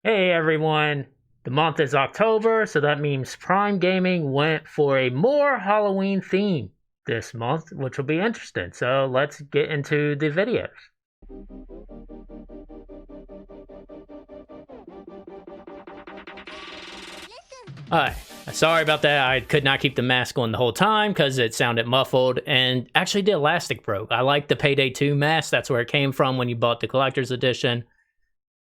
Hey everyone, the month is October, so that means Prime Gaming went for a more Halloween theme this month, which will be interesting. So let's get into the videos. Alright, sorry about that. I could not keep the mask on the whole time because it sounded muffled, and actually the elastic broke. I like the Payday 2 mask, that's where it came from when you bought the collector's edition.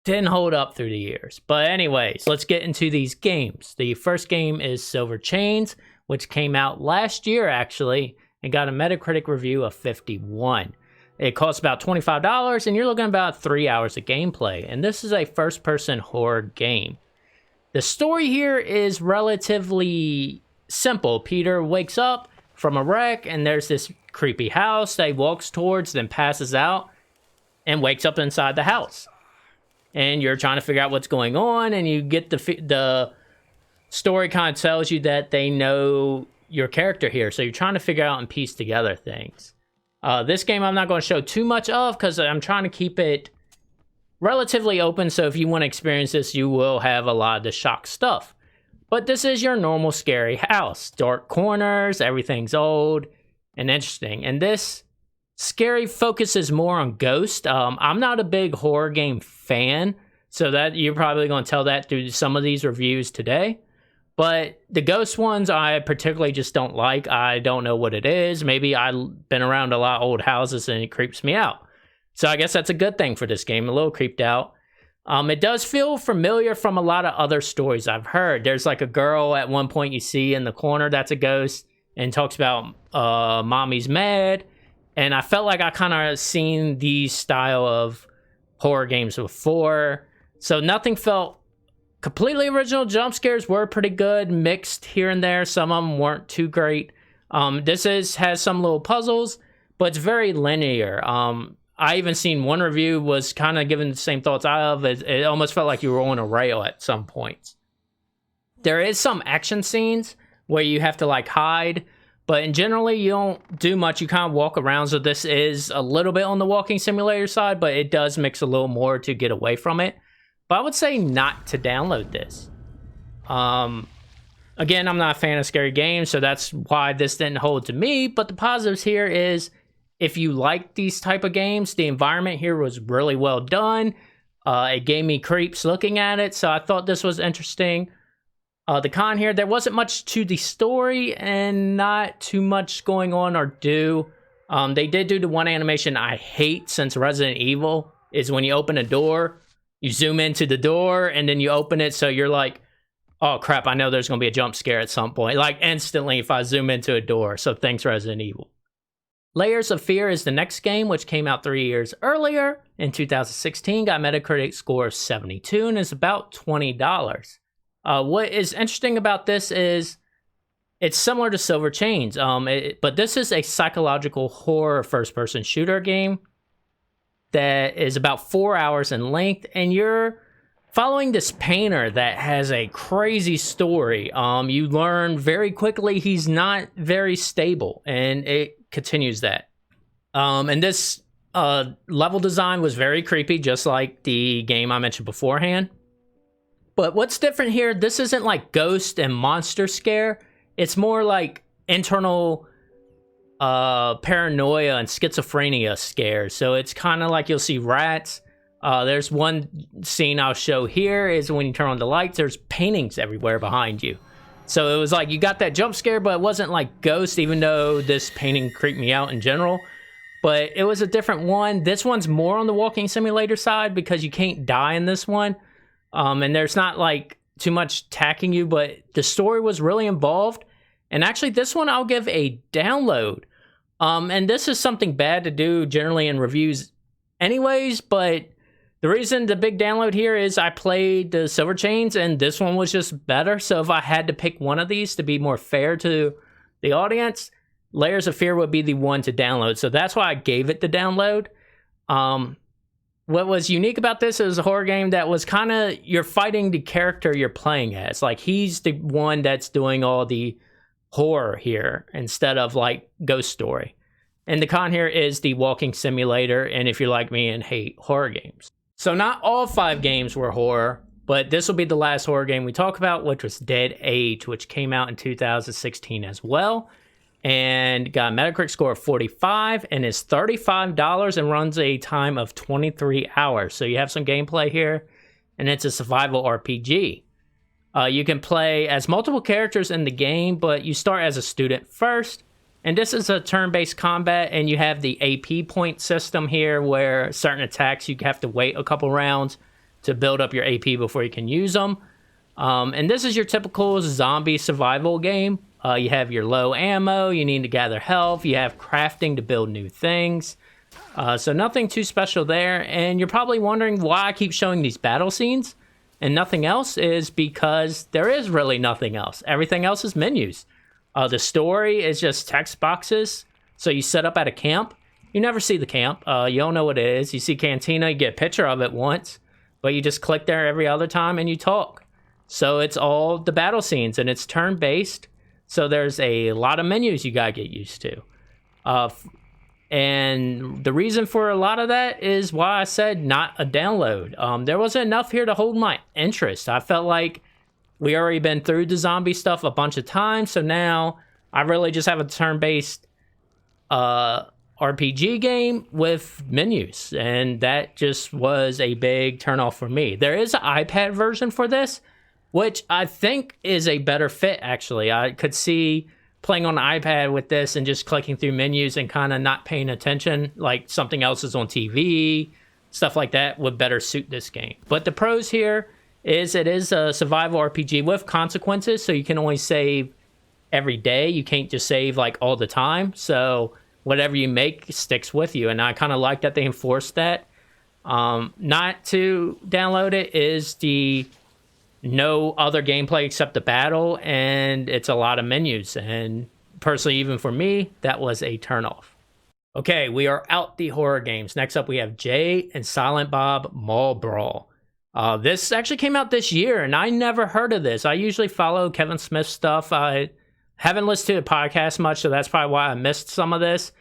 Didn't hold up through the years. But anyways, let's get into these games. The first game is Silver Chains, which came out last year actually, and got a Metacritic review of 51. It costs about $25, and you're looking at about 3 hours of gameplay. And this is a first-person horror game. The story here is relatively simple. Peter wakes up from a wreck, and there's this creepy house that he walks towards, then passes out, and wakes up inside the house. And you're trying to figure out what's going on, and you get the story kind of tells you that they know your character here, so you're trying to figure out and piece together things. This game I'm not going to show too much of because I'm trying to keep it relatively open, so if you want to experience this, you will have a lot of the shock stuff. But this is your normal scary house. Dark corners, everything's old and interesting. And this scary focuses more on ghost. I'm not a big horror game fan, so that you're probably going to tell that through some of these reviews today. But the ghost ones I particularly just don't like. I don't know what it is. Maybe I've been around a lot of old houses and it creeps me out. So I guess that's a good thing for this game. A little creeped out. It does feel familiar from a lot of other stories I've heard. There's like a girl at one point you see in the corner that's a ghost and talks about mommy's mad. And I felt like I kind of seen these style of horror games before. So nothing felt completely original. Jump scares were pretty good, mixed here and there. Some of them weren't too great. This has some little puzzles, but it's very linear. I even seen one review was kind of giving the same thoughts I have. It almost felt like you were on a rail at some points. There is some action scenes where you have to like hide, but in generally you don't do much. You kind of walk around, so this is a little bit on the walking simulator side, but it does mix a little more to get away from it. But I would say not to download this. Again, I'm not a fan of scary games, so that's why this didn't hold to me. But the positives here is, if you like these type of games, the environment here was really well done. It gave me creeps looking at it, so I thought this was interesting. The con here, there wasn't much to the story and not too much going on or do. They did do the one animation I hate since Resident Evil, is when you open a door, you zoom into the door and then you open it, so you're like, oh crap, I know there's going to be a jump scare at some point. Like instantly if I zoom into a door, so thanks Resident Evil. Layers of Fear is the next game, which came out 3 years earlier in 2016, got a Metacritic score of 72 and is about $20. What is interesting about this is it's similar to Silver Chains, but this is a psychological horror first-person shooter game that is about 4 hours in length, and you're following this painter that has a crazy story. You learn very quickly he's not very stable, and it continues that. And this level design was very creepy, just like the game I mentioned beforehand. But what's different here, this isn't like ghost and monster scare. It's more like internal paranoia and schizophrenia scares. So it's kind of like you'll see rats. There's one scene I'll show here is when you turn on the lights, there's paintings everywhere behind you. So it was like you got that jump scare, but it wasn't like ghost, even though this painting creeped me out in general. But it was a different one. This one's more on the walking simulator side because you can't die in this one. And there's not like too much attacking you, but the story was really involved. And actually this one I'll give a download. And this is something bad to do generally in reviews anyways, but the reason the big download here is I played the Silver Chains and this one was just better. So if I had to pick one of these to be more fair to the audience, Layers of Fear would be the one to download. So that's why I gave it the download. What was unique about this is a horror game that was kind of, you're fighting the character you're playing as. Like he's the one that's doing all the horror here instead of like Ghost Story. And the con here is the walking simulator, and if you're like me and hate horror games. So not all 5 games were horror. But this will be the last horror game we talk about, which was Dead Age, which came out in 2016 as well. And got a Metacritic score of 45 and is $35 and runs a time of 23 hours. So you have some gameplay here, and it's a survival RPG. You can play as multiple characters in the game, but you start as a student first. And this is a turn-based combat, and you have the AP point system here where certain attacks you have to wait a couple rounds to build up your AP before you can use them. And this is your typical zombie survival game. You have your low ammo, you need to gather health, you have crafting to build new things. So nothing too special there. And you're probably wondering why I keep showing these battle scenes and nothing else. Is because there is really nothing else. Everything else is menus. The story is just text boxes. So you set up at a camp. You never see the camp. You don't know what it is. You see Cantina, you get a picture of it once, but you just click there every other time and you talk. So it's all the battle scenes, and it's turn-based. So there's a lot of menus you gotta get used to. And the reason for a lot of that is why I said not a download. There wasn't enough here to hold my interest. I felt like we already been through the zombie stuff a bunch of times, so now I really just have a turn-based RPG game with menus, and that just was a big turnoff for me. There is an iPad version for this, which I think is a better fit, actually. I could see playing on the iPad with this and just clicking through menus and kind of not paying attention, like something else is on TV, stuff like that would better suit this game. But the pros here is it is a survival RPG with consequences, so you can only save every day. You can't just save like all the time, so whatever you make sticks with you, and I kind of like that they enforced that. Not to download it is the no other gameplay except the battle, and it's a lot of menus, and personally, even for me, that was a turnoff. Okay, we are out the horror games. Next up, we have Jay and Silent Bob Mall Brawl. This actually came out this year, and I never heard of this. I usually follow Kevin Smith stuff. I haven't listened to the podcast much, so that's probably why I missed some of this.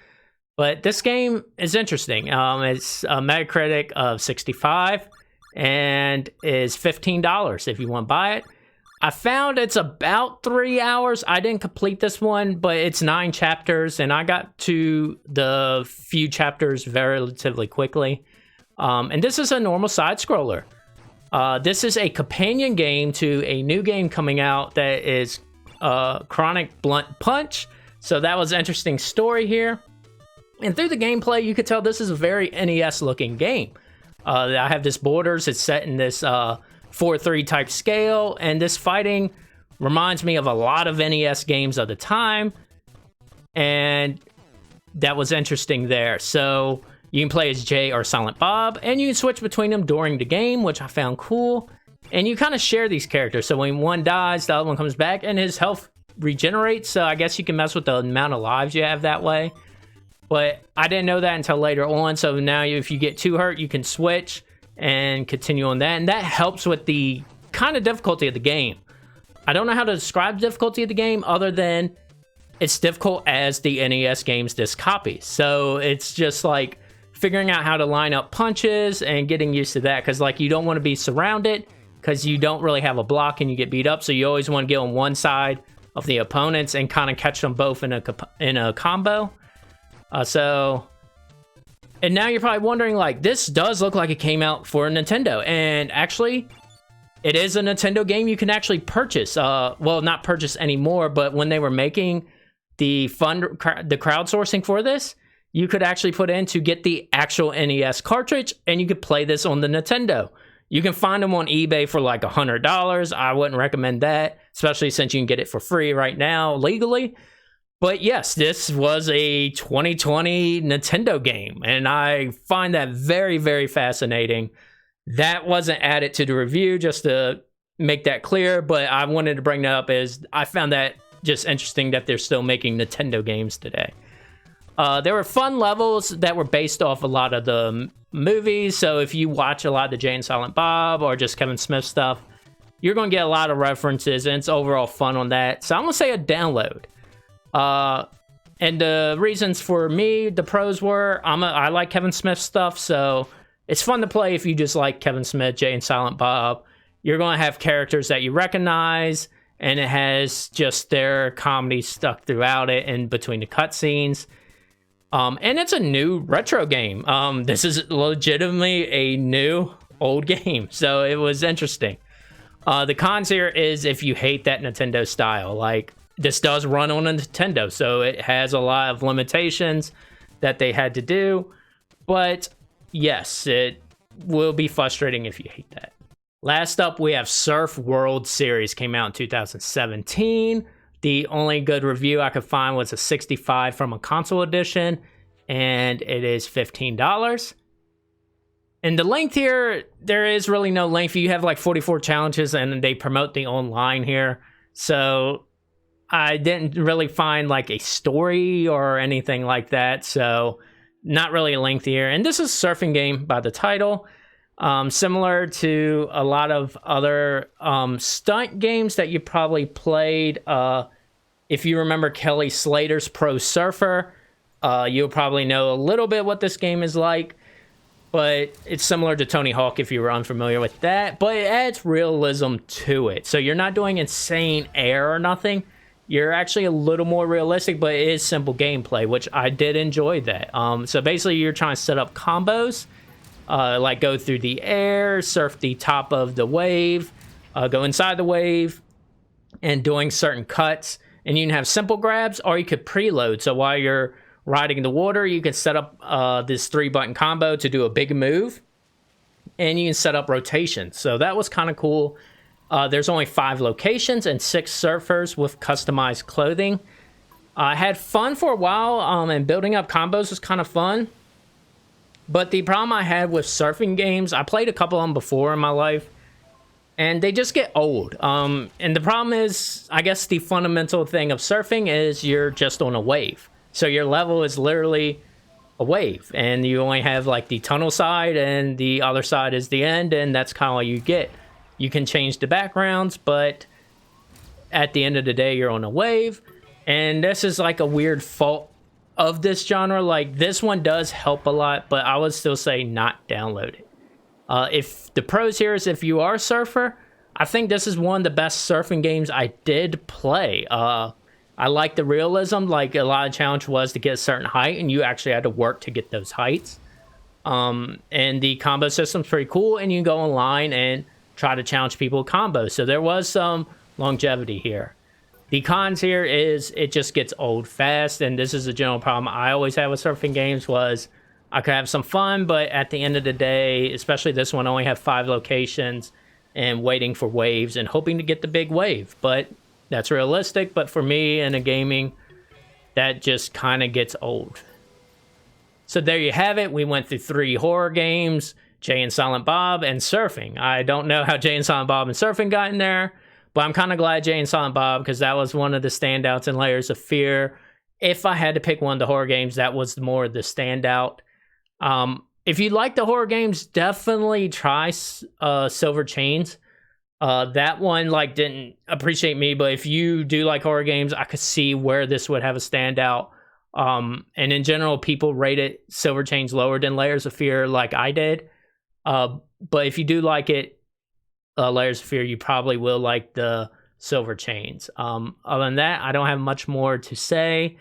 But this game is interesting. It's a Metacritic of 65 and is $15 if you want to buy it. I found it's about 3 hours. I didn't complete this one, but it's 9 chapters, and I got to the few chapters relatively quickly. And this is a normal side scroller. This is a companion game to a new game coming out that is Chronic Blunt Punch. So that was an interesting story here. And through the gameplay, you could tell this is a very NES-looking game. I have this borders. It's set in this 4-3 type scale, and this fighting reminds me of a lot of NES games of the time, and that was interesting there. So you can play as Jay or Silent Bob, and you can switch between them during the game, which I found cool. And you kind of share these characters, so when one dies, the other one comes back, and his health regenerates, so I guess you can mess with the amount of lives you have that way. But I didn't know that until later on, so now if you get too hurt, you can switch and continue on that, and that helps with the kind of difficulty of the game. I don't know how to describe the difficulty of the game other than it's difficult as the NES games this copies. So it's just like figuring out how to line up punches and getting used to that, because like you don't want to be surrounded because you don't really have a block and you get beat up, so you always want to get on one side of the opponents and kind of catch them both in a combo. And now you're probably wondering, like, this does look like it came out for Nintendo, and actually, it is a Nintendo game you can actually purchase. Well, not purchase anymore, but when they were making the crowdsourcing for this, you could actually put in to get the actual NES cartridge, and you could play this on the Nintendo. You can find them on eBay for like $100. I wouldn't recommend that, especially since you can get it for free right now legally. But yes, this was a 2020 Nintendo game, and I find that very, very fascinating. That wasn't added to the review, just to make that clear, but I wanted to bring that up as I found that just interesting that they're still making Nintendo games today. There were fun levels that were based off a lot of the movies, so if you watch a lot of the Jay and Silent Bob or just Kevin Smith stuff, you're going to get a lot of references, and it's overall fun on that. So I'm going to say a download. And the reasons for me, the pros were, I like Kevin Smith stuff, so it's fun to play if you just like Kevin Smith, Jay and Silent Bob. you're going to have characters that you recognize, and it has just their comedy stuck throughout it and between the cutscenes. And it's a new retro game. This is legitimately a new old game, so it was interesting. The cons here is if you hate that Nintendo style, like this does run on a Nintendo, so it has a lot of limitations that they had to do. But yes, it will be frustrating if you hate that. Last up, we have Surf World Series. Came out in 2017. The only good review I could find was a 65 from a console edition, and it is $15. And the length here, there is really no length. You have like 44 challenges, and they promote the online here. So I didn't really find like a story or anything like that. So not really a length here. And this is a surfing game by the title. Similar to a lot of other stunt games that you probably played. If you remember Kelly Slater's Pro Surfer, you'll probably know a little bit what this game is like. But it's similar to Tony Hawk if you were unfamiliar with that. But it adds realism to it. So you're not doing insane air or nothing. You're actually a little more realistic, but it is simple gameplay, which I did enjoy that. So basically you're trying to set up combos. Like go through the air, surf the top of the wave, go inside the wave, and doing certain cuts. And you can have simple grabs, or you could preload. So while you're riding the water, you can set up this 3-button combo to do a big move, and you can set up rotation. So that was kind of cool. There's only 5 locations and 6 surfers with customized clothing. I had fun for a while, and building up combos was kind of fun. But the problem I had with surfing games, I played a couple of them before in my life, and they just get old. And the problem is, I guess the fundamental thing of surfing is you're just on a wave. So your level is literally a wave, and you only have like the tunnel side, and the other side is the end, and that's kind of what you get. You can change the backgrounds, but at the end of the day, you're on a wave. And this is like a weird fault of this genre. Like, this one does help a lot, but I would still say not download it. If the pros here is if you are a surfer, I think this is one of the best surfing games I did play. I like the realism. Like, a lot of challenge was to get a certain height, and you actually had to work to get those heights. And the combo system's pretty cool, and you can go online and try to challenge people with combos. So there was some longevity here. The cons here is it just gets old fast, and this is a general problem I always had with surfing games was I could have some fun, but at the end of the day, especially this one, only have 5 locations and waiting for waves and hoping to get the big wave. But that's realistic, but for me in a gaming, that just kind of gets old. So there you have it. We went through 3 horror games, Jay and Silent Bob, and surfing. I don't know how Jay and Silent Bob and surfing got in there, but I'm kind of glad Jay and Silent Bob, because that was one of the standouts in Layers of Fear. If I had to pick one of the horror games, that was more the standout. If you like the horror games, definitely try Silver Chains. That one like didn't appreciate me, but if you do like horror games, I could see where this would have a standout. And in general, people rated Silver Chains lower than Layers of Fear like I did. But if you do like it, Layers of Fear, you probably will like the Silver Chains. Other than that, I don't have much more to say.